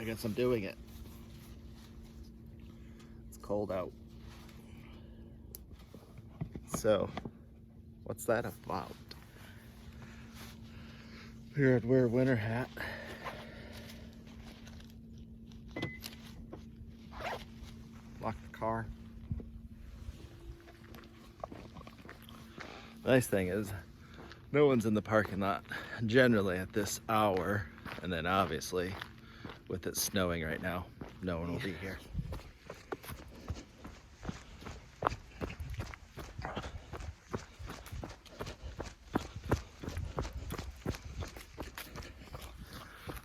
I guess I'm doing it. It's cold out. So, what's that about? Here I'd wear a winter hat. Lock the car. Nice thing is, no one's in the parking lot generally at this hour, and then obviously with it snowing right now, no one will be here.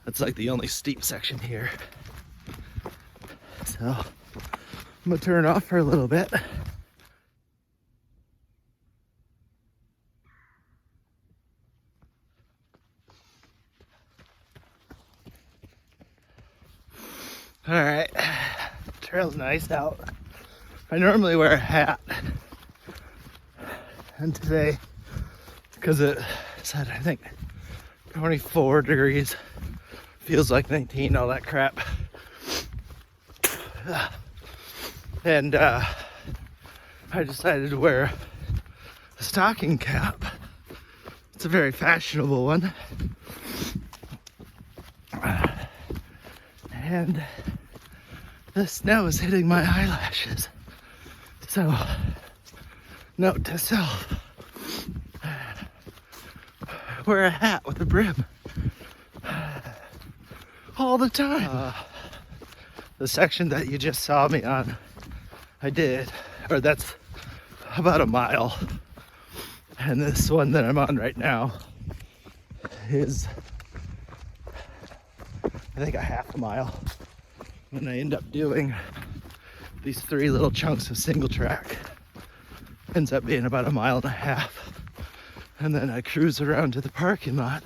That's like the only steep section here. So I'm gonna turn off for a little bit. All right, trail's nice out. I normally wear a hat, and today, because it said, I think 24 degrees, feels like 19, all that crap. And I decided to wear a stocking cap. It's a very fashionable one. And the snow is hitting my eyelashes. So, note to self, wear a hat with a brim all the time. The section that you just saw me on, I did, or that's about a mile. And this one that I'm on right now is, I think, a half a mile. And I end up doing these 3 little chunks of single track. Ends up being about a mile and a half. And then I cruise around to the parking lot,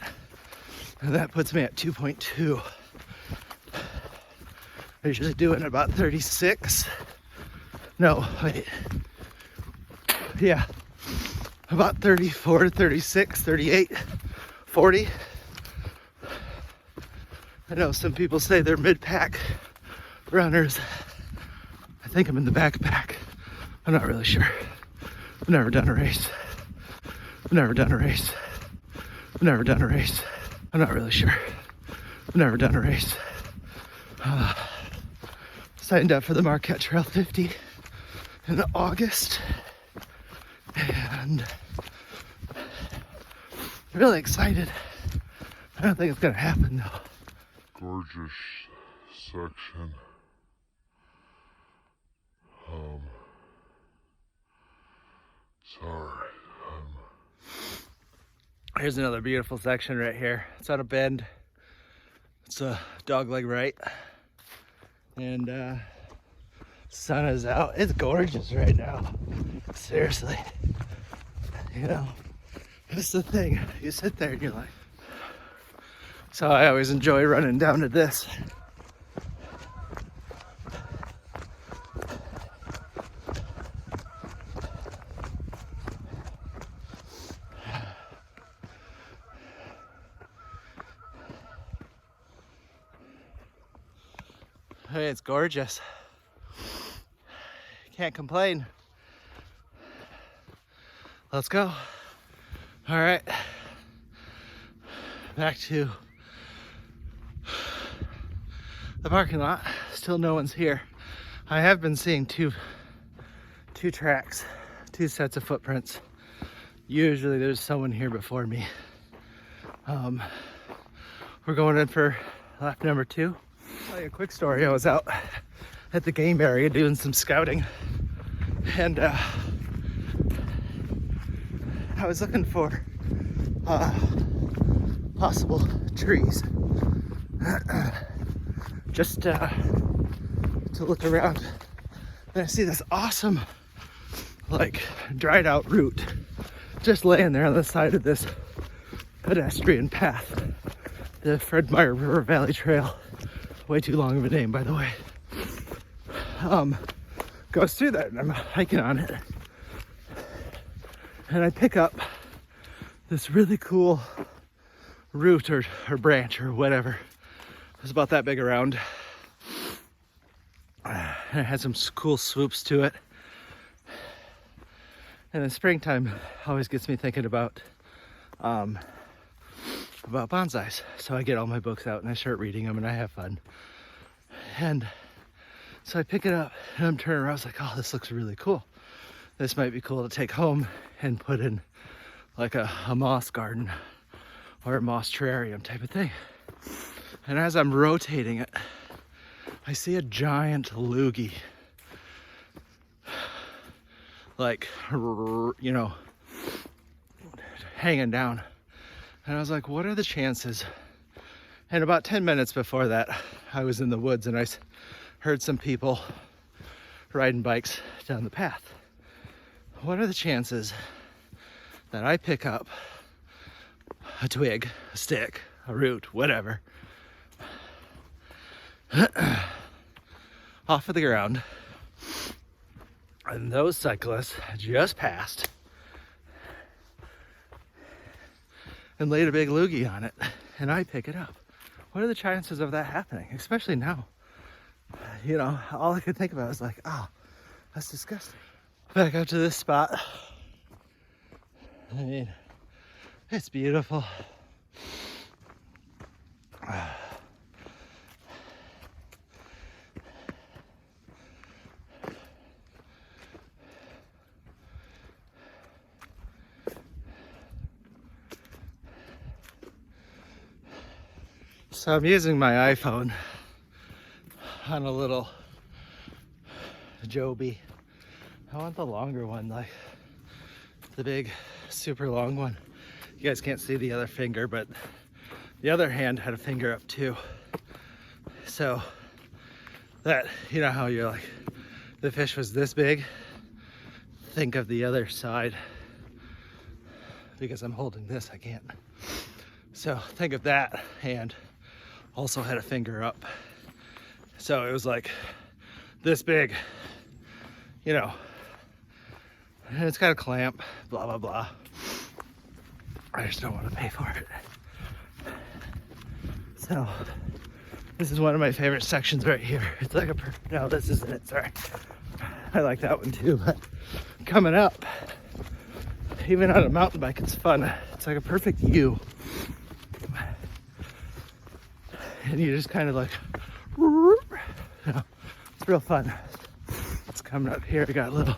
and that puts me at 2.2. I usually do it in about 36. No, wait. Yeah. About 34 to 36, 38, 40. I know some people say they're mid-pack runners. I think I'm in the backpack. I'm not really sure. I've never done a race. I'm not really sure. I've never done a race. Signed up for the Marquette Trail 50 in August. And really excited. I don't think it's gonna happen though. Gorgeous section. Sorry. Here's another beautiful section right here. It's on a bend. It's a dogleg right. And sun is out. It's gorgeous right now. Seriously. You know, that's the thing. You sit there and you're like, so I always enjoy running down to this. Hey, it's gorgeous. Can't complain. Let's go. All right. Back to the parking lot. Still no one's here. I have been seeing two tracks, 2 sets of footprints. Usually there's someone here before me. We're going in for lap number 2. I'll tell you a quick story. I was out at the game area doing some scouting, and I was looking for possible trees just to look around. And I see this awesome, like, dried out root just laying there on the side of this pedestrian path, the Fred Meyer River Valley Trail. Way too long of a name, by the way. Goes through that, and I'm hiking on it, and I pick up this really cool root or branch or whatever. It was about that big around, and it had some cool swoops to it. And then springtime always gets me thinking about bonsais. So I get all my books out and I start reading them and I have fun. And so I pick it up and I'm turning around. I was like, oh, this looks really cool. This might be cool to take home and put in like a moss garden or a moss terrarium type of thing. And as I'm rotating it, I see a giant loogie, like, you know, hanging down. And I was like, what are the chances? And about 10 minutes before that, I was in the woods and I heard some people riding bikes down the path. What are the chances that I pick up a twig, a stick, a root, whatever, off of the ground, and those cyclists just passed and laid a big loogie on it, and I pick it up? What are the chances of that happening? Especially now. You know, all I could think about was like, oh, that's disgusting. Back up to this spot. I mean, it's beautiful. So I'm using my iPhone on a little Joby. I want the longer one, like the big, super long one. You guys can't see the other finger, but the other hand had a finger up too. So that, you know how you're like, the fish was this big? Think of the other side. Because I'm holding this, I can't. So think of that hand also had a finger up. So it was like this big, you know, and it's got a clamp, blah, blah, blah. I just don't want to pay for it. So this is one of my favorite sections right here. It's like no, this isn't it, sorry. I like that one too, but coming up, even on a mountain bike, it's fun. It's like a perfect U. And you just kind of like, you know, it's real fun. It's coming up here. I got a little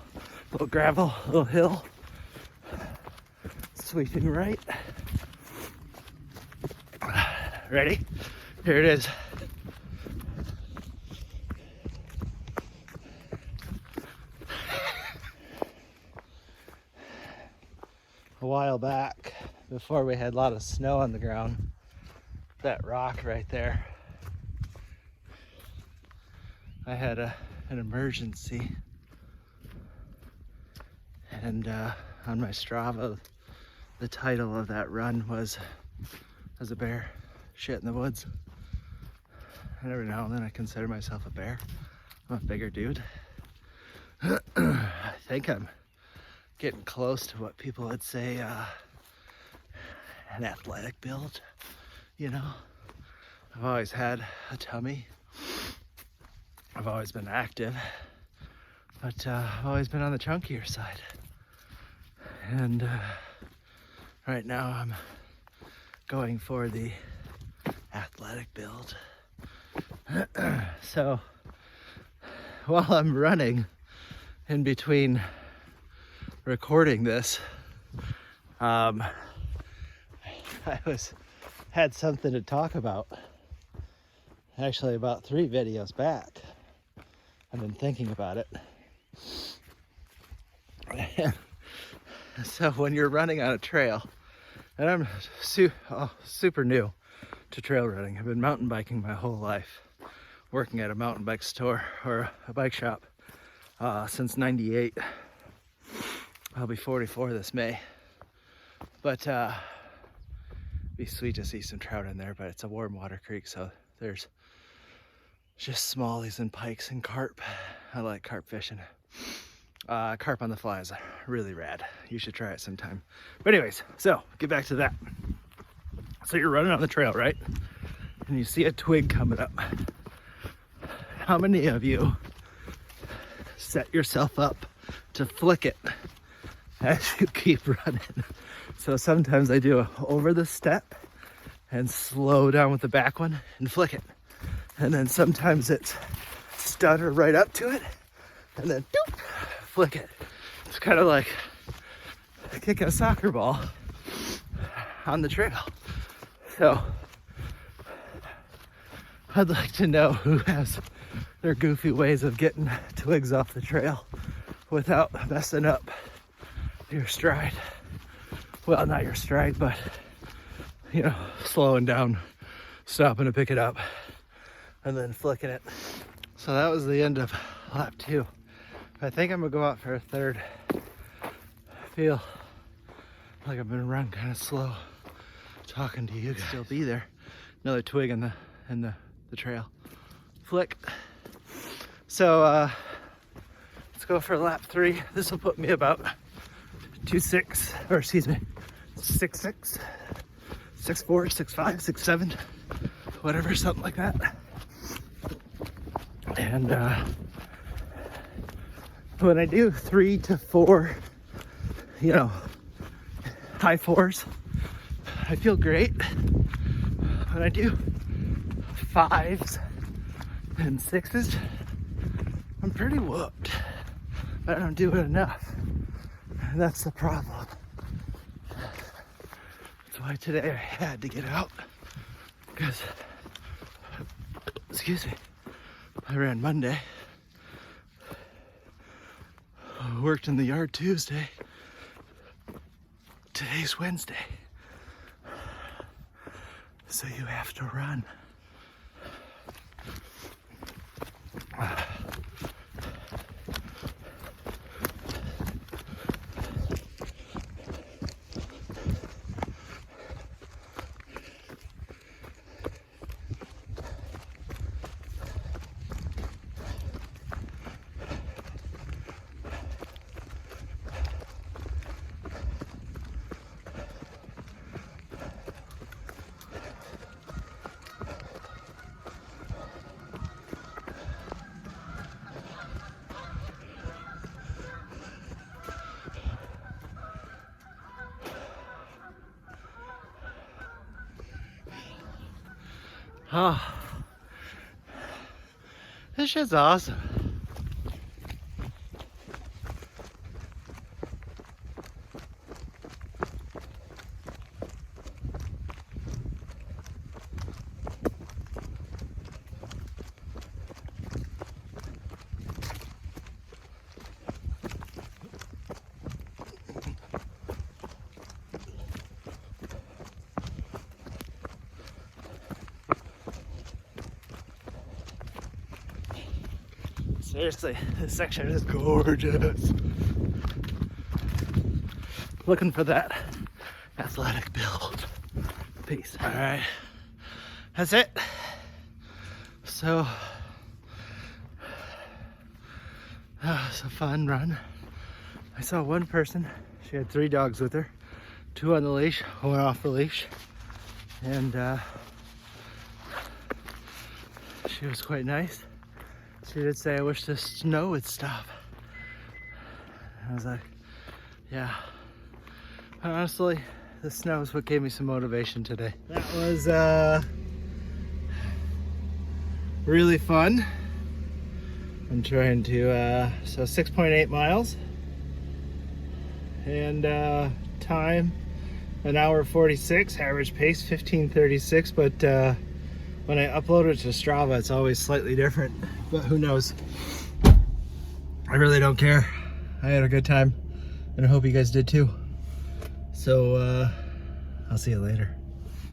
gravel, a little hill, sweeping right. Ready? Here it is. A while back, before we had a lot of snow on the ground, that rock right there, I had an emergency, and on my Strava the title of that run was "As a bear shit in the woods." And every now and then I consider myself a bear. I'm a bigger dude. I think I'm getting close to what people would say an athletic build. You know, I've always had a tummy. I've always been active, but I've always been on the chunkier side. And right now I'm going for the athletic build. So while I'm running in between recording this, I had something to talk about. Actually, about 3 videos back, I've been thinking about it. So when you're running on a trail, and I'm super new to trail running. I've been mountain biking my whole life, working at a mountain bike store or a bike shop since '98. I'll be 44 this May. But it'd be sweet to see some trout in there, but it's a warm water creek, so there's just smallies and pikes and carp. I like carp fishing. Carp on the fly is really rad. You should try it sometime. But anyways, so get back to that. So you're running on the trail, right? And you see a twig coming up. How many of you set yourself up to flick it as you keep running. So sometimes I do over the step and slow down with the back one and flick it. And then sometimes it's stutter right up to it and then doop, flick it. It's kind of like kicking a soccer ball on the trail. So I'd like to know who has their goofy ways of getting twigs off the trail without messing up your stride. Well, not your stride, but you know, slowing down, stopping to pick it up, and then flicking it. So that was the end of lap 2. I think I'm gonna go out for a third. I feel like I've been running kind of slow talking to you guys. Still be there. Another twig in the trail. Flick. So let's go for lap 3. This will put me about 2.6, or excuse me, 6.6, 6.4, 6.5, 6.7, whatever, something like that. And when I do 3 to 4, you know, high 4s, I feel great. When I do 5s and 6s, I'm pretty whooped. I don't do it enough. And that's the problem. That's why today I had to get out. Because, excuse me, I ran Monday. Worked in the yard Tuesday. Today's Wednesday. So you have to run. Oh, this shit's awesome. Seriously, this section is gorgeous. Looking for that athletic build. Peace. All right, that's it. So, it's a fun run. I saw one person, she had 3 dogs with her, 2 on the leash, 1 off the leash, and she was quite nice. She did say, I wish the snow would stop. I was like, yeah. But honestly, the snow is what gave me some motivation today. That was really fun. I'm trying to, so 6.8 miles. And time, 1 hour 46, average pace 15:36, but when I upload it to Strava, it's always slightly different, but who knows? I really don't care. I had a good time, and I hope you guys did too. So, I'll see you later.